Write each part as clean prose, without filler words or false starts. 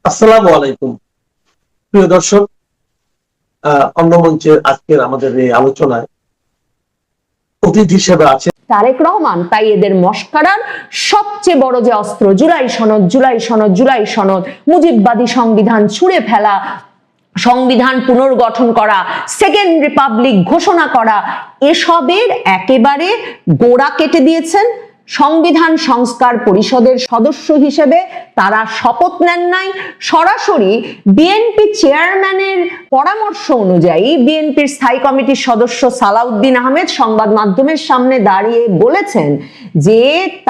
আসসালামু আলাইকুম প্রিয় দর্শক, অন্য মঞ্চের আজকের আমাদের এই আলোচনায় অতিথি হিসেবে আছে তারেক রহমান। তাই এদের মস্করার সবচেয়ে বড় যে অস্ত্র, জুলাই সনদ, জুলাই সনদ, জুলাই সনদ, মুজিববাদী সংবিধান ছুঁড়ে ফেলা, সংবিধান পুনর্গঠন করা, সেকেন্ড রিপাবলিক ঘোষণা করা, এসবের একেবারে গোড়া কেটে দিয়েছেন। সংবিধান সংস্কার পরিষদের সদস্য হিসেবে তারা শপথ নেন নাই, সরাসরি বিএনপি চেয়ারম্যানের পরামর্শ অনুযায়ী বিএনপির স্থায়ী কমিটির সদস্য সালাউদ্দিন আহমেদ সংবাদ মাধ্যমের সামনে দাঁড়িয়ে বলেছেন যে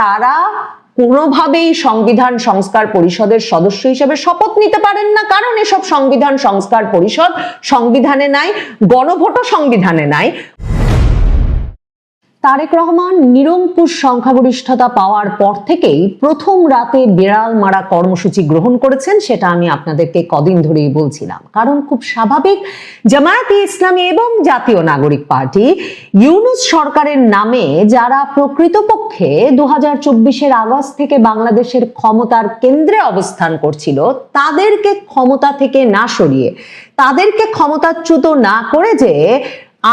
তারা কোনোভাবেই সংবিধান সংস্কার পরিষদের সদস্য হিসেবে শপথ নিতে পারেন না, কারণ এসব সংবিধান সংস্কার পরিষদ সংবিধানে নাই, গণভোটও সংবিধানে নাই। তারেক রহমান নিরঙ্কুশ সংখ্যাগরিষ্ঠতা পাওয়ার পর থেকেই প্রথম রাতে বিড়াল মারা কর্মসূচি গ্রহণ করেছেন, সেটা আমি আপনাদেরকে কদিন ধরেই বলছিলাম। কারণ খুব স্বাভাবিক, জামায়াতে ইসলামী এবং জাতীয় নাগরিক পার্টি ইউনূস সরকারের নামে যারা প্রকৃতপক্ষে 2024-এর আগস্ট থেকে বাংলাদেশের ক্ষমতার কেন্দ্রে অবস্থান করছিল, তাদেরকে ক্ষমতা থেকে না সরিয়ে, তাদেরকে ক্ষমতাচ্যুত না করে যে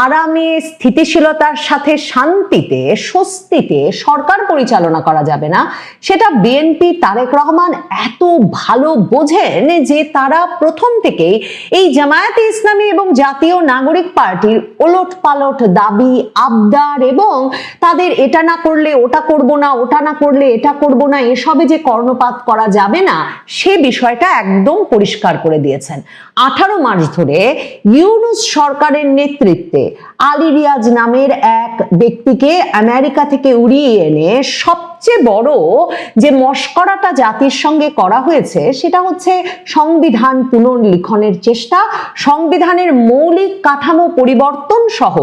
আরামে, স্থিতিশীলতার সাথে শান্তিতে, স্বস্তিতে সরকার পরিচালনা করা যাবে না, সেটা বিএনপি তারেক রহমান এত ভালো বোঝেন যে তারা প্রথম থেকেই এই জামায়াতে ইসলামী এবং জাতীয় নাগরিক পার্টির ওলট পালট দাবি, আবদার এবং তাদের এটা না করলে ওটা করব না, ওটা না করলে এটা করব না, এসবে যে কর্ণপাত করা যাবে না, সে বিষয়টা একদম পরিষ্কার করে দিয়েছেন। 18 মাস ধরে ইউনূস সরকারের নেতৃত্বে আলী রিয়াজ নামের এক ব্যক্তিকে আমেরিকা থেকে উড়িয়ে এনে সবচেয়ে বড় যে মশকরাটা জাতির সঙ্গে করা হয়েছে সেটা হচ্ছে সংবিধান পুনর্লিখনের চেষ্টা, সংবিধানের মৌলিক কাঠামো পরিবর্তন সহ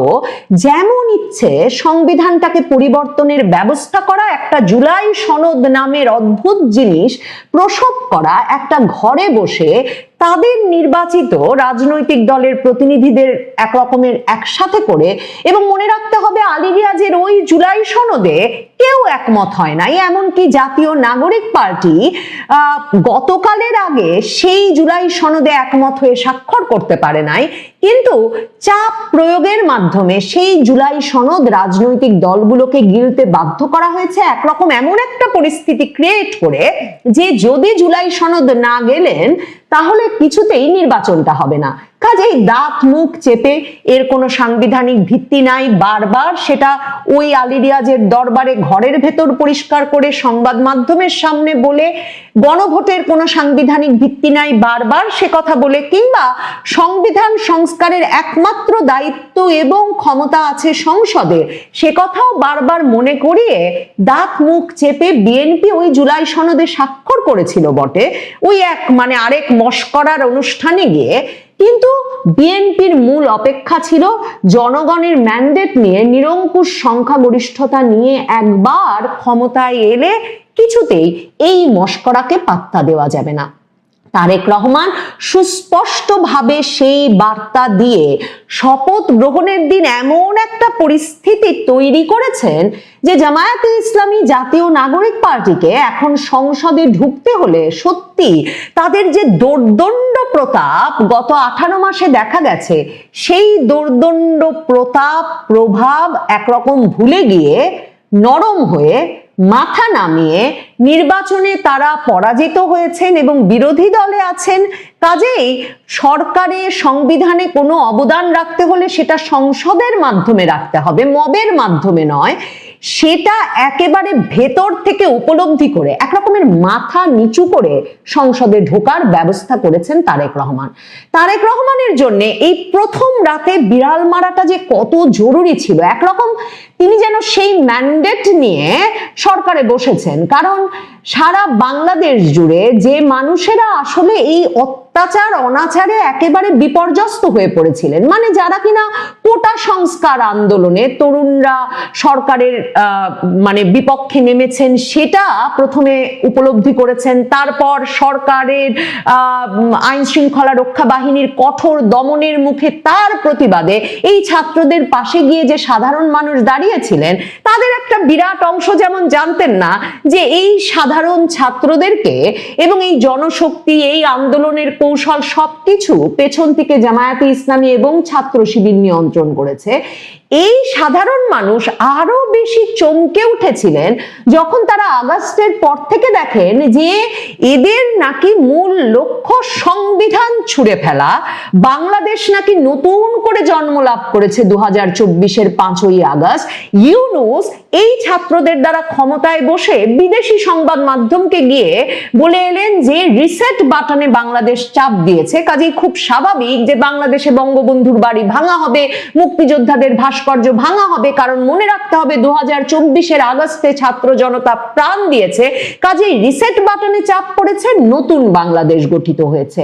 যেমন ইচ্ছে সংবিধানটাকে পরিবর্তনের ব্যবস্থা করা, একটা জুলাই সনদ নামের অদ্ভুত জিনিস প্রসব করা, একটা ঘরে বসে তাদের নির্বাচিত রাজনৈতিক দলের প্রতিনিধিদের এক রকমের একসাথে করে। এবং মনে রাখতে হবে, আলী রিয়াজের ওই জুলাই সনদে কেউ একমত হয় নাই, এমনকি জাতীয় নাগরিক পার্টি গতকালের আগে সেই জুলাই সনদে একমত হয়ে স্বাক্ষর করতে পারে নাই, কিন্তু চাপ প্রয়োগের মাধ্যমে সেই জুলাই সনদ রাজনৈতিক দলগুলোকে গিলতে বাধ্য করা হয়েছে, একরকম এমন একটা পরিস্থিতি ক্রিয়েট করে যে যদি জুলাই সনদ না গেলেন তাহলে কিছুতেই নির্বাচনটা হবে না। কাজেই দাঁত মুখ চেপে, এর কোনো সাংবিধানিক ভিত্তি নাই, বারবার সেটা ওই আলী রিয়াজের দরবারে ঘরের ভেতর পরিষ্কার করে সংবাদ মাধ্যমের সামনে বলে, গণভোটের কোনো সাংবিধানিক ভিত্তি নাই, বারবার সে কথা বলে, কিংবা সংবিধান সংস্কারের একমাত্র দায়িত্ব এবং ক্ষমতা আছে সংসদে, সে কথাও বারবার মনে করিয়ে দাঁত মুখ চেপে বিএনপি ওই জুলাই সনদে স্বাক্ষর করেছিল বটে, ওই আরেক মশকরার অনুষ্ঠানে গিয়ে। কিন্তু বিএনপির মূল অপেক্ষা ছিল জনগণের ম্যান্ডেট নিয়ে, নিরঙ্কুশ সংখ্যাগরিষ্ঠতা নিয়ে একবার ক্ষমতায় এলে কিছুতেই এই মশকরাকে পাত্তা দেওয়া যাবে না। তারেক রহমান সুস্পষ্টভাবে সেই বার্তা দিয়ে শপথ গ্রহণের দিন এমন একটা পরিস্থিতি তৈরি করেছেন যে জামায়াতে ইসলামী জাতীয় নাগরিক পার্টিকে এখন সংসদে ঢুকতে হলে সত্যি তাদের যে দোর্দণ্ড প্রতাপ গত 18 মাসে দেখা গেছে, সেই দোর্দণ্ড প্রতাপ প্রভাব একরকম ভুলে গিয়ে, নরম হয়ে, মাথা নামিয়ে নির্বাচনে তারা পরাজিত হয়েছেন এবং বিরোধী দলে আছেন। কাজেই সরকারে, সংবিধানে কোনো অবদান রাখতে হলে সেটা সংসদের মাধ্যমে রাখতে হবে, মবের মাধ্যমে নয়। সেটা একেবারে ভেতর থেকে উপলব্ধি করে একরকমের মাথা নিচু করে সংসদে ঢোকার ব্যবস্থা করেছেন তারেক রহমান। তারেক রহমানের জন্য এই প্রথম রাতে বিড়াল মারাটা যে কত জরুরি ছিল, একরকম তিনি যেন সেই ম্যান্ডেট নিয়ে সরকারে বসেছেন। কারণ সারা বাংলাদেশ জুড়ে যে মানুষেরা আসলে এই অত্যাচার অনাচারে একেবারে বিপর্যস্ত হয়ে পড়েছিলেন, যারা কিনা কোটা সংস্কার আন্দোলনে তরুণরা সরকারের বিপক্ষে নেমেছেন, সেটা প্রথমে উপলব্ধি করেছেন, তারপর সরকারের আইন শৃঙ্খলা রক্ষা বাহিনীর কঠোর দমনের মুখে তার প্রতিবাদে এই ছাত্রদের পাশে গিয়ে যে সাধারণ মানুষ দাঁড়িয়েছিলেন, তাদের একটা বিরাট অংশ যেমন জানতেন না যে এই সাধারণ সাধারণ ছাত্রদেরকে এবং এই জনশক্তি, এই আন্দোলনের কৌশল সবকিছু পেছন থেকে জামায়াতে ইসলামী এবং ছাত্র শিবির নিয়ন্ত্রণ করেছে। এই সাধারণ মানুষ আরো বেশি চমকে উঠেছিলেন যখন তারা আগস্টের পর থেকে দেখেন যে এদের নাকি মূল লক্ষ্য সংবিধান ছুঁড়ে ফেলা। বাংলাদেশ নাকি নতুন করে জন্ম লাভ করেছে 2024-এর 5ই আগস্ট। ইউনূস এই ছাত্রদের দ্বারা ক্ষমতায় বসে বিদেশি সংবাদ মাধ্যমকে গিয়ে বলে এলেন যে রিসেট বাটনে বাংলাদেশ চাপ দিয়েছে, কাজেই খুব স্বাভাবিক যে বাংলাদেশে বঙ্গবন্ধুর বাড়ি ভাঙা হবে, মুক্তিযোদ্ধাদের ভাস্কর্য ভাঙা হবে, কারণ মনে রাখতে হবে 2024-এর আগস্টে ছাত্র জনতা প্রাণ দিয়েছে, কাজেই রিসেট বাটনে চাপ পড়েছে, নতুন বাংলাদেশ গঠিত হয়েছে।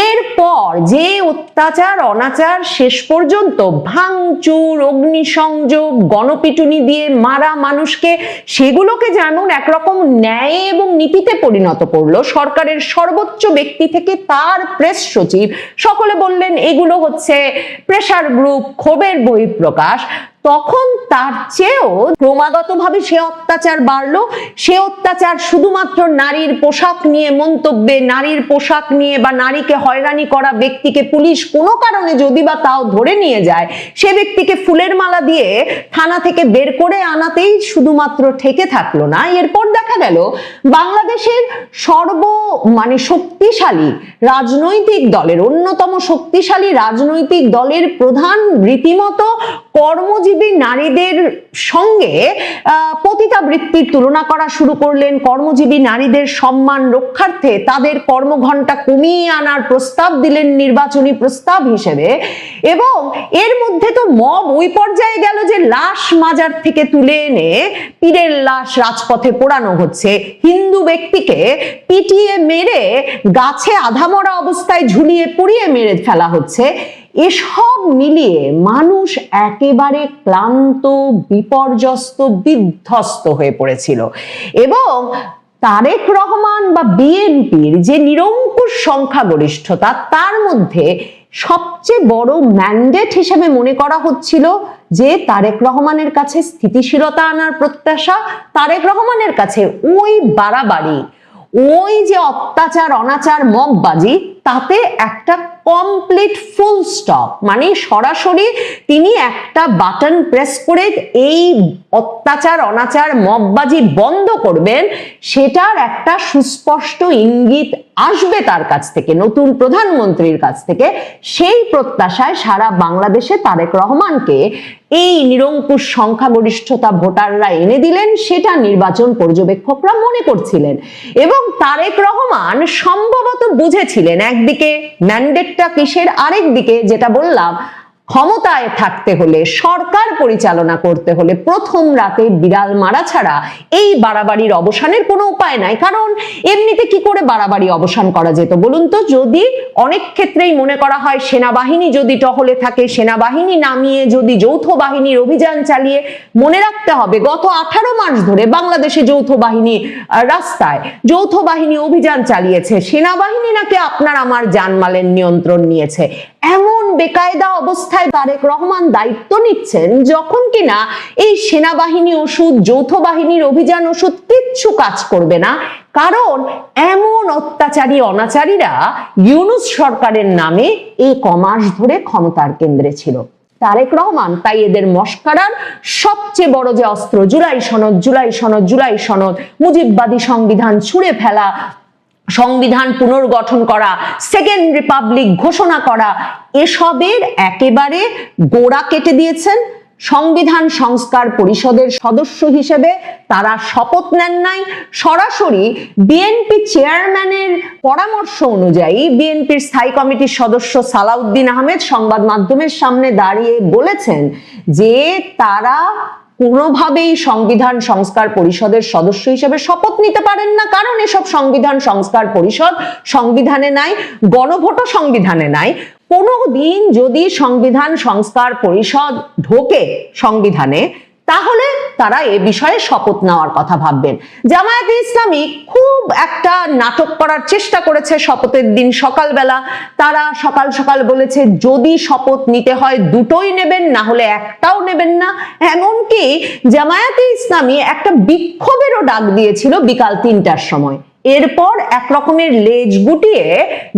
এরপর যে অত্যাচার অনাচার শেষ পর্যন্ত ভাঙচুর, অগ্নিসংযোগ, গণপিটুনি দিয়ে মারা মানুষকে, সেগুলোকে যেমন একরকম ন্যায় এবং নীতিতে পরিণত করলো, সরকারের সর্বোচ্চ ব্যক্তি থেকে তার প্রেস সচিব সকলে বললেন এগুলো হচ্ছে প্রেসার গ্রুপ, ক্ষোভের বহিঃপ্রকাশ, তখন তার চেয়েও ক্রমাগতভাবে সে অত্যাচার বাড়লো। সে অত্যাচার শুধুমাত্র নারীর পোশাক নিয়ে মন্তব্যে, নারীর পোশাক নিয়ে বা নারীকে হয়রানি করা ব্যক্তিকে পুলিশ কোনো কারণে যদি বা তাও ধরে নিয়ে যায়, সে ব্যক্তিকে ফুলের মালা দিয়ে থানা থেকে বের করে আনাতেই শুধুমাত্র ঠেকে থাকলো না। এরপর দেখা গেল বাংলাদেশের শক্তিশালী রাজনৈতিক দলের, অন্যতম শক্তিশালী রাজনৈতিক দলের প্রধান রীতিমতো কর্মজীবী নারীদের সঙ্গে পতিতাবৃত্তির তুলনা করা শুরু করলেন। কর্মজীবী নারীদের সম্মান রক্ষার্থে তাদের কর্মঘণ্টা কমিয়ে আনার প্রস্তাব দিলেন নির্বাচনী প্রস্তাব হিসেবে। এবং এর মধ্যে তো মব ওই পর্যায়ে গেল যে লাশ মাজার থেকে তুলে এনে পীরের লাশ রাজপথে পোড়ানো হচ্ছে, হিন্দু ব্যক্তিকে পিটিয়ে মেরে গাছে আধামরা অবস্থায় ঝুলিয়ে পুড়িয়ে মেরে ফেলা হচ্ছে। এসব মিলিয়ে মানুষ একেবারে ক্লান্ত, বিপর্যস্ত, বিধ্বস্ত হয়ে পড়েছিল। এবং তারেক রহমান বা বিএনপির যে নিরঙ্কুশ সংখ্যাগরিষ্ঠতা, তার মধ্যে সবচেয়ে বড় ম্যান্ডেট হিসেবে মনে করা হচ্ছিল যে তারেক রহমানের কাছে স্থিতিশীলতা আনার প্রত্যাশা, তারেক রহমানের কাছে ওই বাড়াবাড়ি, ওই যে অত্যাচার অনাচার মববাজি, তাতে একটা কমপ্লিট ফুল স্টপ, মানে সরাসরি তিনি একটা বাটন প্রেস করে এই অত্যাচার অনাচার মববাজি বন্ধ করবেন, সেটার একটা সুস্পষ্ট ইঙ্গিত আসবে তার কাছ থেকে, নতুন প্রধানমন্ত্রীর কাছ থেকে। সেই প্রত্যাশায় সারা বাংলাদেশে তারেক রহমানকে এই নিরঙ্কুশ সংখ্যাগরিষ্ঠতা ভোটাররা এনে দিলেন, সেটা নির্বাচন পর্যবেক্ষকরা মনে করছিলেন। এবং তারেক রহমান সম্ভবত বুঝেছিলেন একদিকে ম্যান্ডেটটা কিসের, আরেক দিকে যেটা বললাম, ক্ষমতায় থাকতে হলে, সরকার পরিচালনা করতে হলে প্রথম রাতে বিড়াল মারা ছাড়া এই বাড়াবাড়ির অবসানের কোনো উপায় নাই। কারণ এমনিতে কি করে বাড়াবাড়ি অবসান করা যেত বলুন তো? যদি অনেক ক্ষেত্রেই মনে করা হয় সেনাবাহিনী যদি টহলে থাকে, সেনাবাহিনী নামিয়ে যদি যৌথ বাহিনীর অভিযান চালিয়ে, মনে রাখতে হবে গত 18 মাস ধরে বাংলাদেশে যৌথ বাহিনী রাস্তায়, যৌথ বাহিনী অভিযান চালিয়েছে, সেনাবাহিনী নাকি আপনার আমার জানমালের নিয়ন্ত্রণ নিয়েছে। এমন বেকায়দা অবস্থায় তারেক রহমান দায়িত্ব নিচ্ছেন যখন কিনা এই সেনাবাহিনী ওষুধ, যৌথ বাহিনীর অভিযান ওষুধ কিচ্ছু কাজ করবে না। কারণ এমন অত্যাচারী অনাচারীরা ইউনূস সরকারের নামে এই কমাস ধরে ক্ষমতার কেন্দ্রে ছিল। তারেক রহমান তাই এদের মস্কারার সবচেয়ে বড় যে অস্ত্র, জুলাই সনদ, জুলাই সনদ, জুলাই সনদ, মুজিববাদী সংবিধান ছুঁড়ে ফেলা, সংবিধান পুনর্গঠন করা, সেকেন্ড রিপাবলিক ঘোষণা করা, এসবের একেবারে গোড়া কেটে দিয়েছেন। সংবিধান সংস্কার পরিষদের সদস্য হিসেবে তারা শপথ নেন নাই, সরাসরি বিএনপি চেয়ারম্যানের পরামর্শ অনুযায়ী বিএনপির স্থায়ী কমিটির সদস্য সালাউদ্দিন আহমেদ সংবাদ মাধ্যমের সামনে দাঁড়িয়ে বলেছেন যে তারা কোনোভাবেই সংবিধান সংস্কার পরিষদের সদস্য হিসেবে শপথ নিতে পারেন না, কারণ এসব সংবিধান সংস্কার পরিষদ সংবিধানে নাই, গণভোটও সংবিধানে নাই। কোনোদিন যদি সংবিধান সংস্কার পরিষদ ঢোকে সংবিধানে, তাহলে তারা এ বিষয়ে শপথ নেওয়ার কথা ভাববেন। জামায়াতে ইসলামী খুব একটা নাটক করার চেষ্টা করেছে শপথের দিন সকালবেলা। তারা সকাল সকাল বলেছে যদি শপথ নিতে হয় দুটোই নেবেন, না হলে একটাও নেবেন না। এমনকি জামায়াতে ইসলামী একটা বিক্ষোভেরও ডাক দিয়েছিল বিকাল 3টার সময়। এরপর এক রকমের লেজ গুটিয়ে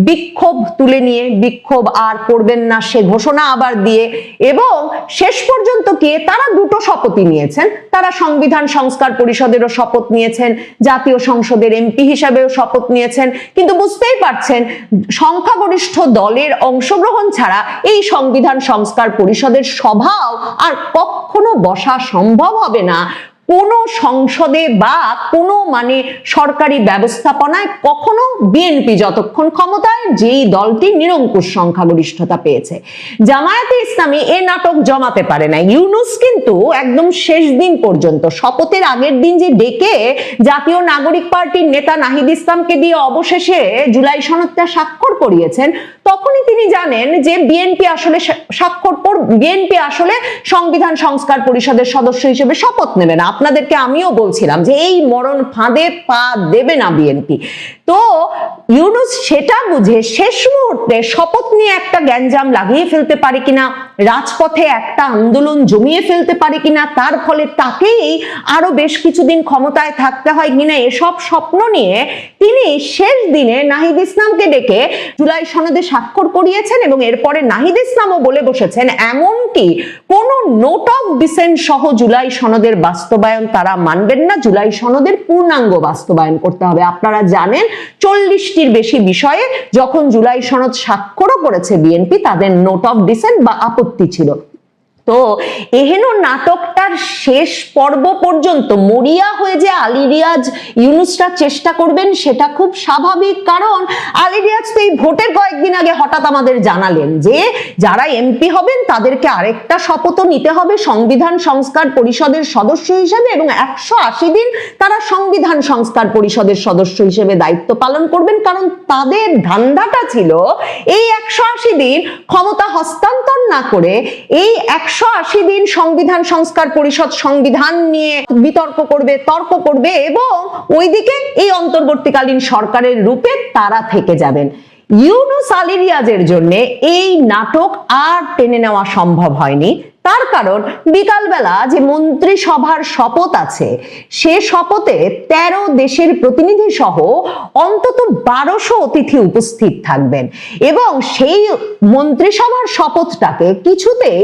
বিক্ষোভ তুলে নিয়ে বিক্ষোভ আর করবেন না সে ঘোষণা আবার দিয়ে, এবং শেষ পর্যন্ত গিয়ে তারা দুটো শপথই নিয়েছেন। তারা সংবিধান সংস্কার পরিষদেরও শপথ নিয়েছেন, জাতীয় সংসদের এমপি হিসাবেও শপথ নিয়েছেন। কিন্তু বুঝতেই পারছেন সংখ্যাগরিষ্ঠ দলের অংশগ্রহণ ছাড়া এই সংবিধান সংস্কার পরিষদের সভাও আর কখনো বসা সম্ভব হবে না। কোনো সংসদে বা কোনো সরকারি ব্যবস্থাপনায় কখনো বিএনপি যতক্ষণ ক্ষমতায়, যেই দলটি নিরঙ্কুশ সংখ্যাগরিষ্ঠতা পেয়েছে। জামায়াতে ইসলামী এ নাটক জমাতে পারে না। ইউনূস কিন্তু একদম শেষ দিন পর্যন্ত, শপথের আগের দিন যে ডেকে জাতীয় নাগরিক পার্টির নেতা নাহিদ ইসলামকে দিয়ে অবশেষে জুলাই সনদটা স্বাক্ষর করিয়েছেন, তখনই তিনি জানেন যে বিএনপি আসলে বিএনপি আসলে সংবিধান সংস্কার পরিষদের সদস্য হিসেবে শপথ নেবে না। আপনাদেরকে আমিও বলছিলাম যে এই মরণ ফাঁদে পা দেবে না বিএনপি। তো ইউনূস সেটা বুঝে শেষ মুহূর্তে শপথ নিয়ে একটা গ্যাঞ্জাম লাগিয়ে ফেলতে পারে কিনা, রাজপথে একটা আন্দোলন জমিয়ে ফেলতে পারে কিনা, তার ফলে তাকেই আরো বেশ কিছুদিন ক্ষমতায় থাকতে হয় কিনা, এসব স্বপ্ন নিয়ে তিনি শেষ দিনে নাহিদ ইসলামকে ডেকে জুলাই সনদে স্বাক্ষর করিয়েছেন। এবং এরপরে নাহিদ ইসলামও বলে বসেছেন এমনকি কোন নোট অফ ডিসেন্ট সহ জুলাই সনদের বাস্তবায়ন তারা মানবেন না, জুলাই সনদের পূর্ণাঙ্গ বাস্তবায়ন করতে হবে। আপনারা জানেন 40টির বেশি বিষয়ে যখন জুলাই সনদ স্বাক্ষরও করেছে বিএনপি, তাদের নোট অফ ডিসেন্ট বা আপত্তি ছিল। তো এহেন নাটকটার শেষ পর্ব পর্যন্ত মরিয়া হয়ে যে আলী রিয়াজ ইউনূসরা চেষ্টা করবেন সেটা খুব স্বাভাবিক, কারণ আলী রিয়াজ তো এই ভোটের কয়েকদিন আগে হঠাৎ আমাদের জানালেন যে যারা এমপি হবেন তাদেরকে আরেকটা শপথও নিতে হবে সংবিধান সংস্কার পরিষদের সদস্য হিসেবে, এবং 180 দিন তারা সংবিধান সংস্কার পরিষদের সদস্য হিসেবে দায়িত্ব পালন করবেন। কারণ তাদের ধান্দাটা ছিল এই 180 দিন ক্ষমতা হস্তান্তর না করে এই 180 দিন সংবিধান সংস্কার পরিষদ সংবিধান নিয়ে বিতর্ক করবে, তর্ক করবে, এবং ওইদিকে এই অন্তর্বর্তীকালীন সরকারের রূপে তারা থেকে যাবেন। ইউনূস আলী রিয়াজের জন্য এই নাটক আর টেনে নেওয়া সম্ভব হয়নি। তার কারণ বিকালবেলা যে মন্ত্রিসভার শপথ আছে সে শপথে 13 দেশের প্রতিনিধি সহ অন্তত 1200 অতিথি উপস্থিত থাকবেন, এবং সেই মন্ত্রিসভার শপথটাকে কিছুতেই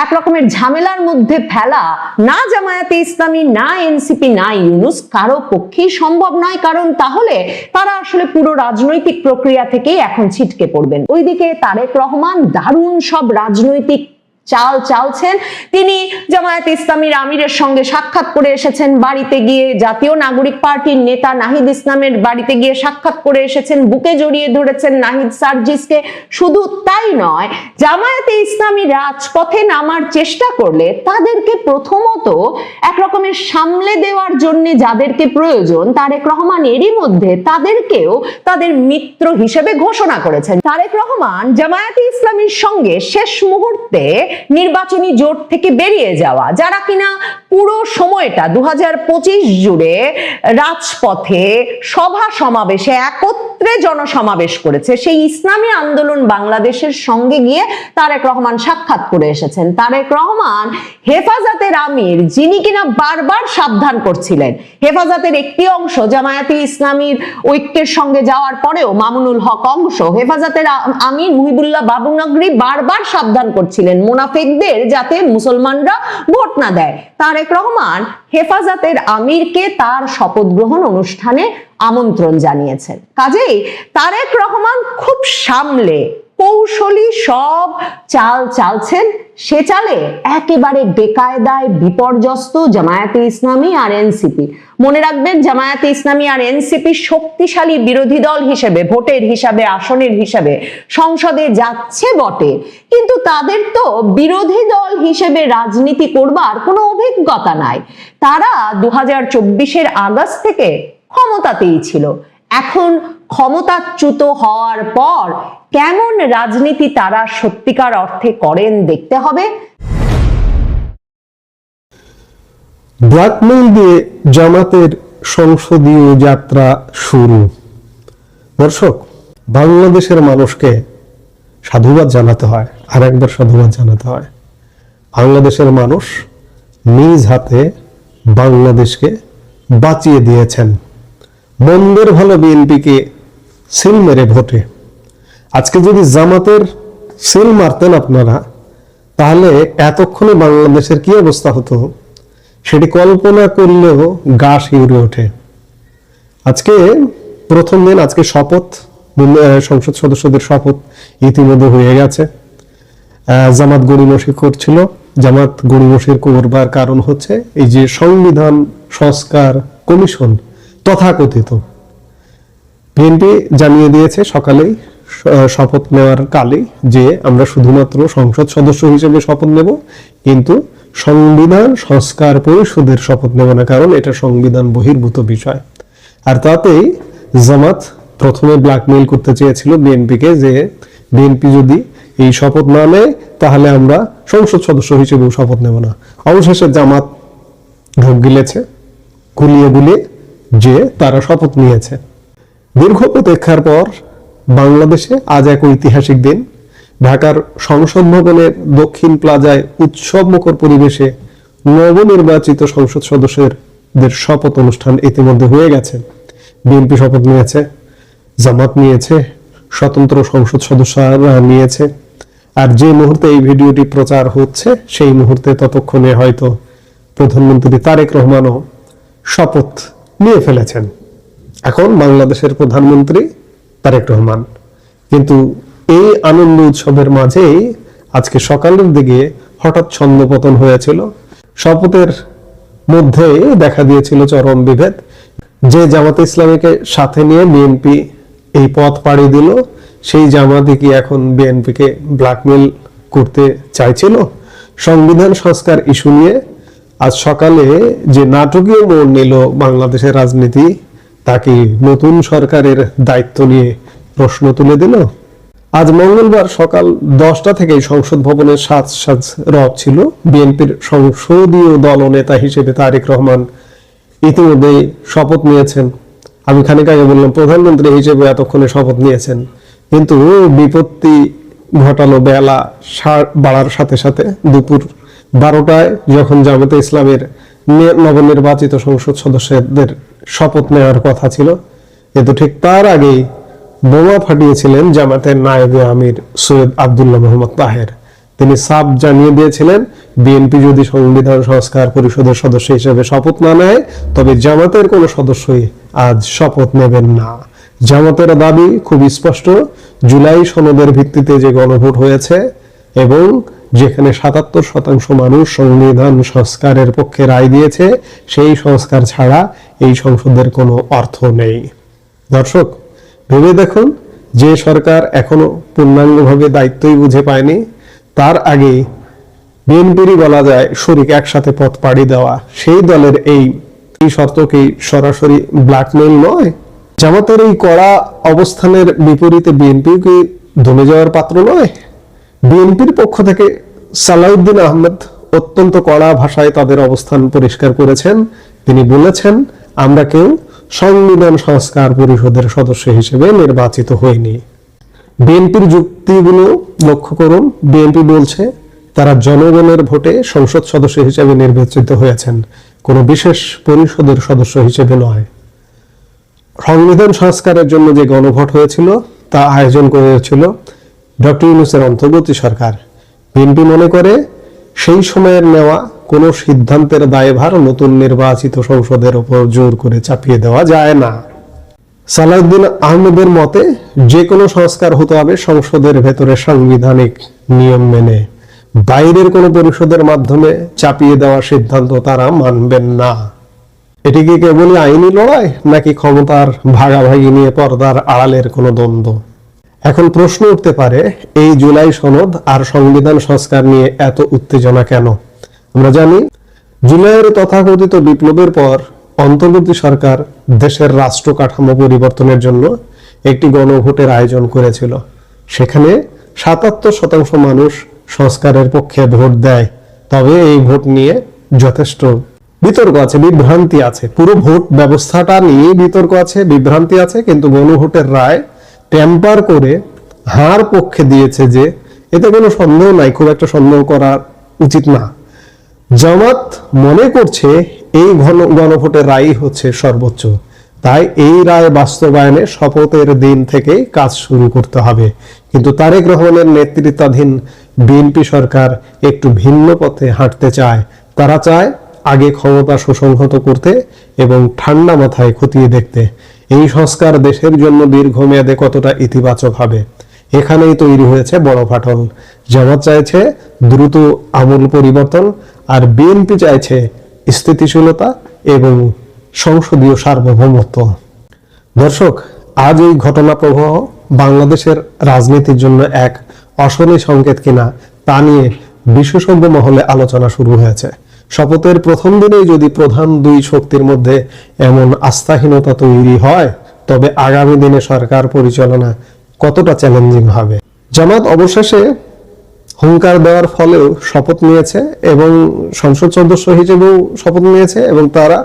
এক রকমের ঝামেলার মধ্যে ফেলা না জামায়াতে ইসলামী, না এনসিপি, না ইউনূস কারো পক্ষেই সম্ভব নয়। কারণ তাহলে তারা আসলে পুরো রাজনৈতিক প্রক্রিয়া থেকেই এখন ছিটকে পড়বেন। ওইদিকে তারেক রহমান দারুণ সব রাজনৈতিক চাল চালছেন। তিনি জামায়াতে ইসলামীর আমিরের সঙ্গে সাক্ষাৎ করে এসেছেন বাড়িতে গিয়ে, জাতীয় নাগরিক পার্টির নেতা নাহিদ ইসলামের বাড়িতে গিয়ে সাক্ষাৎ করে এসেছেন, বুকে জড়িয়ে ধরেছেন নাহিদ সার্জিসকে। শুধু তাই নয়, জামায়াতে ইসলামী রাজপথে নামার চেষ্টা করলে তাদেরকে প্রথমত এক রকমের সামলে দেওয়ার জন্য যাদেরকে প্রয়োজন তারেক রহমান এরই মধ্যে তাদেরকেও তাদের মিত্র হিসেবে ঘোষণা করেছেন। তারেক রহমান জামায়াতে ইসলামীর সঙ্গে শেষ মুহূর্তে নির্বাচনী জোট থেকে বেরিয়ে যাওয়া, যারা কিনা পুরো সময়টা 2025 জুড়ে রাজপথে সভা সমাবেশে একত্রে জনসমাবেশ করেছে, সেই ইসলামী আন্দোলন বাংলাদেশের সঙ্গে গিয়ে তারেক রহমান সাক্ষাৎ করে এসেছেন। তারেক রহমান হেফাজতের আমির, যিনি কিনা বারবার সাবধান করছিলেন, হেফাজতের একটি অংশ জামায়াতে ইসলামীর ঐক্যের সঙ্গে যাওয়ার পরেও মামুনুল হক অংশ, হেফাজতের আমির মুহিবুল্লাহ বাবুনগরী বারবার সাবধান করছিলেন মুনাফিকদের যাতে মুসলমানরা ভোট না দেয়। তারেক রহমান হেফাজতের আমিরকে তার শপথ গ্রহণ অনুষ্ঠানে আমন্ত্রণ জানিয়েছেন। কাজেই তারেক রহমান খুব সামলে কৌশলী সব চাল চালছেন। সে চালে একেবারে বেকায়দায় বিপর্যস্ত জামায়াতে ইসলামী আর এনসিপি। মনে রাখবেন, জামায়াতে ইসলামী আর এনসিপি শক্তিশালী বিরোধী দল হিসেবে, ভোটের হিসাবে, আসনের হিসাবে সংসদে যাচ্ছে বটে, কিন্তু তাদের তো বিরোধী দল হিসেবে রাজনীতি করবার কোনো অভিজ্ঞতা নাই। তারা 2024-এর আগস্ট থেকে ক্ষমতাতেই ছিল। এখন ক্ষমতাচ্যুত হওয়ার পর কেমন রাজনীতি তারা সত্যিকার অর্থে করেন দেখতে হবে। ব্ল্যাকমেইল দিয়ে জামাতের সংসদীয় যাত্রা শুরু। দর্শক, বাংলাদেশের মানুষকে সাধুবাদ জানাতে হয়, আর একবার সাধুবাদ জানাতে হয়। বাংলাদেশের মানুষ নিজ হাতে বাংলাদেশকে বাঁচিয়ে দিয়েছেন মন্দের ভালো বিএনপিকে সিল মেরে ভোটে। আজকে যদি জামাতের সিল মারতেন আপনারা, তাহলে এতক্ষণে বাংলাদেশের কি অবস্থা হতো সেটি কল্পনা করলেও গা শিউরে ওঠে। আজকে প্রথম দিন, আজকে শপথ, সংসদ সদস্যদের শপথ ইতিমধ্যে হয়ে গেছে। জামাত গড়িমসি করছিল। জামাত গড়িমসি করবার কারণ হচ্ছে এই যে সংবিধান সংস্কার কমিশন তথাকথিত। বিএনপি জানিয়ে দিয়েছে সকালেই শপথ নেওয়ার কালে যে আমরা শুধুমাত্র সংসদ সদস্য হিসেবে শপথ নেব, কিন্তু সংবিধান সংস্কার পরিষদের শপথ নেব না, কারণ এটা সংবিধান বহির্ভূত বিষয়। আর তাতেই জামাত প্রথমে ব্ল্যাকমেইল করতে চেয়েছিল বিএনপিকে যে বিএনপি যদি এই শপথ না নেয় তাহলে আমরা সংসদ সদস্য হিসেবেও শপথ নেব না। অবশেষে জামাত ঢোক গিলেছে গুলিয়ে গুলিয়ে যে তারা শপথ নিয়েছে। দীর্ঘ প্রতীক্ষার পর বাংলাদেশে আজ এক ঐতিহাসিক দিন। ঢাকার সংসদ ভবনের দক্ষিণ প্লাজায় উৎসব মুখর পরিবেশে নবনির্বাচিত সংসদ সদস্যদের শপথ অনুষ্ঠান ইতিমধ্যে হয়ে গেছে। বিএনপি শপথ নিয়েছে, জামাত নিয়েছে, স্বতন্ত্র সংসদ সদস্যরা নিয়েছে। আর যে মুহূর্তে এই ভিডিওটি প্রচার হচ্ছে সেই মুহূর্তে ততক্ষণে হয়তো প্রধানমন্ত্রী তারেক রহমানও শপথ নিয়ে ফেলেছেন। এখন বাংলাদেশের প্রধানমন্ত্রী তারেক রহমান। কিন্তু এই আনন্দ উৎসবের মাঝেই আজকে সকালের দিকে হঠাৎ ছন্দপতন হয়েছিল। শপথের মধ্যে দেখা দিয়েছিল চরম বিভেদ। যে জামাতে ইসলামীকে সাথে নিয়ে বিএনপি এই পথ পাড়ি দিল, সেই জামাতই কি এখন বিএনপিকে ব্ল্যাকমেইল করতে চাইছিল? সংবিধান সংস্কার ইস্যু নিয়ে আজ সকালে যে নাটকীয় মোড় নিল বাংলাদেশের রাজনীতি, তাকে নতুন সরকারের দায়িত্ব নিয়ে প্রশ্ন তুলে দিল। আজ মঙ্গলবার সকাল 10টা থেকেই সংসদ ভবনের সাজ রব ছিল। বিএনপির সংসদীয় দলনেতা হিসেবে তারেক রহমান ইতিমধ্যে শপথ নিয়েছেন। আমি খানিক আগে বললাম প্রধানমন্ত্রী হিসেবে এতক্ষণে শপথ নিয়েছেন, কিন্তু বিপত্তি ঘটালো বেলা বাড়ার সাথে সাথে। দুপুর 12টায় যখন জামাতে ইসলামের নবনির্বাচিত সংসদ সদস্যদের শপথ নেওয়ার কথা ছিল, কিন্তু ঠিক তার আগেই বোমা ফাটিয়েছিলেন জামাতের নায়েবে আমির সৈয়দ আব্দুল্লাহ মোহাম্মদ তাহের। তিনি সাফ জানিয়ে দিয়েছিলেন বিএনপি যদি সংবিধান সংস্কার পরিষদের সদস্য হিসেবে শপথ না নেয় তবে জামাতের কোনো সদস্যই আজ শপথ নেবেন না। জামাতের দাবি খুব স্পষ্ট, জুলাই সনদের ভিত্তিতে যে গণভোট হয়েছে এবং যেখানে 77% মানুষ সংবিধান সংস্কারের পক্ষে রায় দিয়েছে, সেই সংস্কার ছাড়া এই সংসদের কোনো অর্থ নেই। দর্শক, ভেবে দেখুন, যে সরকার এখনো পূর্ণাঙ্গভাবে দায়িত্বই বুঝে পায়নি, তার আগে বিএনপিরই বলা যায় শরিক একসাথে পথ পাড়ি দেওয়া, সেই দলের এই শর্ত কি সরাসরি ব্ল্যাকমেইল নয়? জামাতের এই কড়া অবস্থানের বিপরীতে বিএনপি কি দমে যাওয়ার পাত্র নয়? বিএনপির পক্ষ থেকে সালাউদ্দিন আহমেদ অত্যন্ত কড়া ভাষায় তাদের অবস্থান পরিষ্কার করেছেন। তিনি বলেছেন, আমরা কেউ সংবিধান সংস্কার পরিষদের সদস্য হিসেবে নির্বাচিত হইনি। বিএনপির যুক্তিগুলো লক্ষ্য করুন। বিএনপি বলছে তারা জনগণের ভোটে সংসদ সদস্য হিসেবে নির্বাচিত হয়েছেন, কোনো বিশেষ পরিষদের সদস্য হিসেবে নয়। সংবিধান সংস্কারের জন্য যে গণভোট হয়েছিল তা আয়োজন করেছিল ডক্টর ইউনূসের অন্তর্বর্তী সরকার। বিএনপি মনে করে সেই সময়ের নেওয়া কোনো সিদ্ধান্তের দায়ভার নতুন নির্বাচিত সংসদের উপর জোর করে চাপিয়ে দেওয়া যায় না। সালাউদ্দিন আহমেদের মতে যে কোনো সংস্কার হতে হবে সংসদের ভেতরে সাংবিধানিক নিয়ম মেনে, বাইরের কোনো পরিষদের মাধ্যমে চাপিয়ে দেওয়া সিদ্ধান্ত তারা মানবেন না। এটি কি কেবলই আইনি লড়াই, নাকি ক্ষমতার ভাগাভাগি নিয়ে পর্দার আড়ালের কোনো দ্বন্দ্ব? এখন প্রশ্ন উঠতে পারে, এই জুলাই সনদ আর সংবিধান সংস্কার নিয়ে এত উত্তেজনা কেন? আমরা জানি জুলাইয়ের তথাকথিত বিপ্লবের পর অন্তর্বর্তী সরকার দেশের রাষ্ট্র কাঠামো পরিবর্তনের জন্য একটি গণভোটের আয়োজন করেছিল। সেখানে 77% মানুষ সংস্কারের পক্ষে ভোট দেয়। তবে এই ভোট নিয়ে যথেষ্ট বিতর্ক আছে, বিভ্রান্তি আছে, পুরো ভোট ব্যবস্থাটা নিয়ে বিতর্ক আছে, বিভ্রান্তি আছে। কিন্তু গণভোটের রায় টেম্পার করে হার পক্ষে দিয়েছে, যে এতে কোনো সন্দেহ নাই, খুব একটা সন্দেহ করা উচিত না। জামাত মনে করছে এই গণভোটের রায়ই হচ্ছে সর্বোচ্চ, তাই এই রায় বাস্তবায়নে শপথের দিন থেকেই কাজ শুরু করতে হবে। কিন্তু তারেক রহমানের নেতৃত্বাধীন বিএনপি সরকার একটু ভিন্ন পথে হাঁটতে চায়। তারা চায় আগে ক্ষমতা সুসংহত করতে এবং ঠান্ডা মাথায় খতিয়ে দেখতে এই সংস্কার দেশের জন্য দীর্ঘমেয়াদে কতটা ইতিবাচক হবে। এখানেই তৈরি হয়েছে বড় ফাটল। জামাত চাইছে দ্রুত আমূল পরিবর্তন, আর বিএনপি চাইছে স্থিতিশীলতা এবং সংসদীয় সার্বভৌমত্ব। দর্শক, আজ এই ঘটনা প্রবাহ বাংলাদেশের রাজনীতির জন্য এক অশনি সংকেত কিনা তা নিয়ে বিশেষজ্ঞ মহলে আলোচনা শুরু হয়েছে। শপথের প্রথম দিনেই যদি প্রধান দুই শক্তির মধ্যে এমন আস্থাহীনতা তৈরি হয়, তবে আগামী দিনে সরকার পরিচালনা কতটা চ্যালেঞ্জিং হবে। জামাত অবশেষে হুঙ্কার দেওয়ার ফলেও শপথ নিয়েছে এবং সংসদ সদস্য হিসেবেও শপথ নিয়েছে, এবং তারা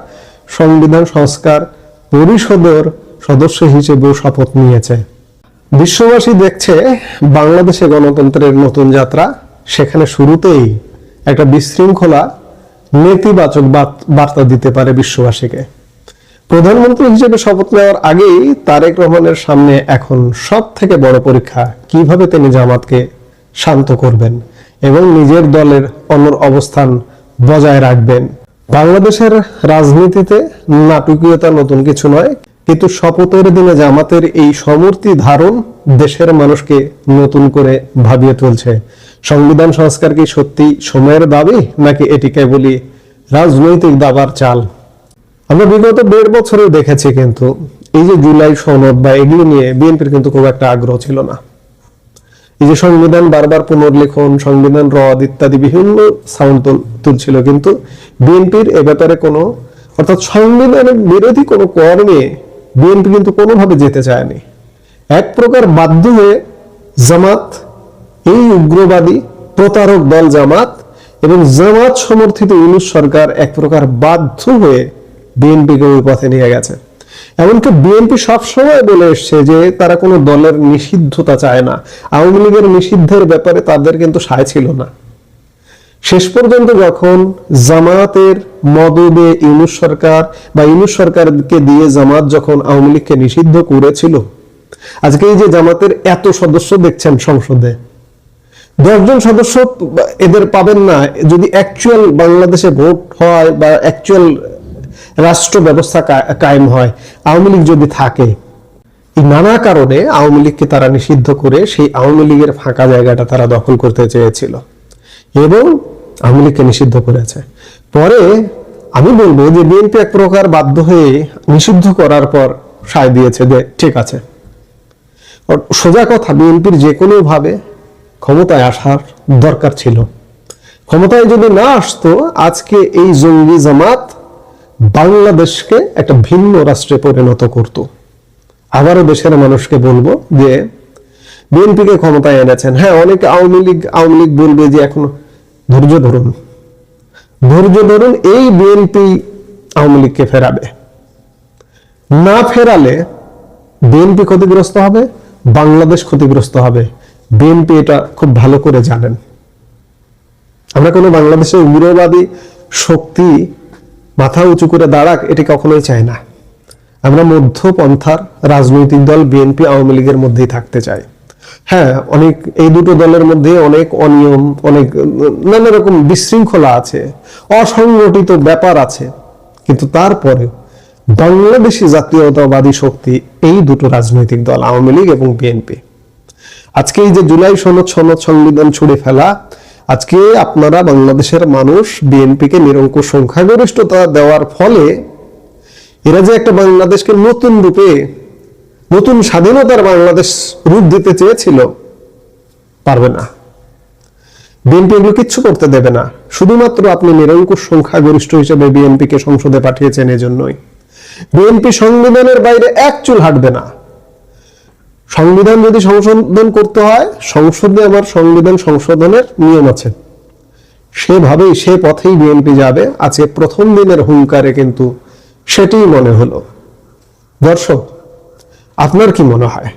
সংবিধান সংস্কার পরিষদের সদস্য হিসেবেও শপথ নিয়েছে। বিশ্ববাসী দেখছে বাংলাদেশে গণতন্ত্রের নতুন যাত্রা। সেখানে শুরুতেই একটা বিশৃঙ্খলা নেতিবাচক বার্তা দিতে পারে বিশ্ববাসীকে। প্রধানমন্ত্রী হিসেবে শপথ নেওয়ার আগেই তারেক রহমানের সামনে এখন সব থেকে বড় পরীক্ষা, কিভাবে তিনি জামাতকে শান্ত করবেন এবং নিজের দলের অবস্থান বজায় রাখবেন। বাংলাদেশের রাজনীতিতে নাটকীয়তা নতুন কিছু নয়, কিন্তু শপথের দিনে জামাতের এই সমর্থি ধারণ দেশের মানুষকে নতুন করে ভাবিয়ে তুলছে। সংবিধান সংস্কার কি সত্যি সময়ের দাবি, নাকি এটি কেবলই রাজনৈতিক দাবার চাল? আমরা বিগত 1.5 বছরে দেখেছি, কিন্তু এই যে জুলাই সনদ বা এগুলো নিয়ে বিএনপির কিন্তু খুব একটা আগ্রহ ছিল না। এই যে সংবিধান বারবার পুনর্লিখন, সংবিধান রদ ইত্যাদি বিভিন্ন সাউন্ড তুলছিল, কিন্তু বিএনপির এ ব্যাপারে কোনো, অর্থাৎ সংবিধানের বিরোধী কোনো কর্মে বিএনপি কিন্তু কোনোভাবে যেতে চায়নি। এক প্রকার বাধ্য হয়ে জামাত, এই উগ্রবাদী প্রতারক দল জামাত এবং জামাত সমর্থিত ইউনূস সরকার এক প্রকার বাধ্য হয়ে বিএনপিকে ওই পথে নিয়ে গেছে। এমনকি বিএনপি সবসময় বলে এসছে যে তারা কোনো দলের নিষিদ্ধতা চায় না। আওয়ামী লীগের নিষিদ্ধের ব্যাপারে তাদের কিন্তু সায় ছিল না। শেষ পর্যন্ত যখন জামাতের মদদে ইউনূস সরকার বা ইউনূস সরকারকে দিয়ে জামাত যখন আওয়ামী লীগকে নিষিদ্ধ করেছিল, আজকে এই যে জামাতের এত সদস্য দেখছেন সংসদে, 10 জন সদস্য এদের পাবেন না যদি অ্যাকচুয়াল বাংলাদেশে ভোট হয় বা অ্যাকচুয়াল রাষ্ট্র ব্যবস্থা কায়েম হয়। আওয়ামী লীগ যদি থাকে, এই নানা কারণে আওয়ামী লীগকে তারা নিষিদ্ধ করে সেই আওয়ামী লীগের ফাঁকা জায়গাটা তারা দখল করতে চেয়েছিল এবং আওয়ামী লীগকে নিষিদ্ধ করেছে। পরে আমি বলবো যে বিএনপি এক প্রকার বাধ্য হয়ে নিষিদ্ধ করার পর সায় দিয়েছে যে ঠিক আছে। সোজা কথা, বিএনপির যে কোনো ভাবে ক্ষমতায় আসার দরকার ছিল। ক্ষমতায় যদি না আসতো, আজকে এই জঙ্গি জামাত বাংলাদেশকে একটা ভিন্ন রাষ্ট্রে পরিণত করত। আবারও দেশের মানুষকে বলবো যে বিএনপিকে ক্ষমতায় এনেছেন। হ্যাঁ, অনেকে আওয়ামী লীগ বলবে যে এখন ধৈর্য ধরুন, এই বিএনপি আওয়ামী লীগকে ফেরাবে। না ফেরালে বিএনপি ক্ষতিগ্রস্ত হবে, বাংলাদেশ ক্ষতিগ্রস্ত হবে। বিএনপি এটা খুব ভালো করে জানেন। আমরা কোনো বাংলাদেশে উগ্রবাদী শক্তি মাথা উঁচু করে দাঁড়াক, এটি কখনোই চাই না। আমরা মধ্যপন্থার রাজনৈতিক দল বিএনপি আওয়ামী লীগের মধ্যেই থাকতে চাই। হ্যাঁ, অনেক এই দুটো দলের মধ্যে অনেক অনিয়ম, অনেক নানা রকম বিশৃঙ্খলা আছে, অসংগঠিত ব্যাপার আছে, কিন্তু তারপরে বাংলাদেশি জাতীয়তাবাদী শক্তি এই দুটো রাজনৈতিক দল আওয়ামী লীগ এবং বিএনপি। আজকে এই যে জুলাই সনদ সংবিধান ছুড়ে ফেলা, আজকে আপনারা বাংলাদেশের মানুষ বিএনপিকে নিরঙ্কুশ সংখ্যাগরিষ্ঠতা দেওয়ার ফলে এরা যে একটা বাংলাদেশকে নতুন রূপে, নতুন স্বাধীনতার বাংলাদেশ রূপ দিতে চেয়েছিল, পারবে না। বিএনপি এগুলো কিচ্ছু করতে দেবে না। শুধুমাত্র আপনি নিরঙ্কুশ সংখ্যাগরিষ্ঠ হিসেবে বিএনপিকে সংসদে পাঠিয়েছেন এজন্যই। বিএনপি সংবিধানের বাইরে এক চুল হাঁটবে না। সংবিধান যদি সংশোধন করতে হয়, সংসদে আমার সংবিধান সংশোধনের নিয়ম আছে। সেভাবেই সে পথেই বিএনপি যাবে। আজকে প্রথম দিনের হুঙ্কারে কিন্তু সেটাই মনে হলো। দর্শক, আপনার কি মনে হয়,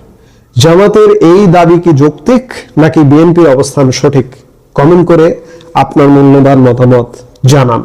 জামাতের এই দাবি কি যৌক্তিক নাকি বিএনপির অবস্থান সঠিক? কমেন্ট করে আপনার মূল্যবান মতামত জানান।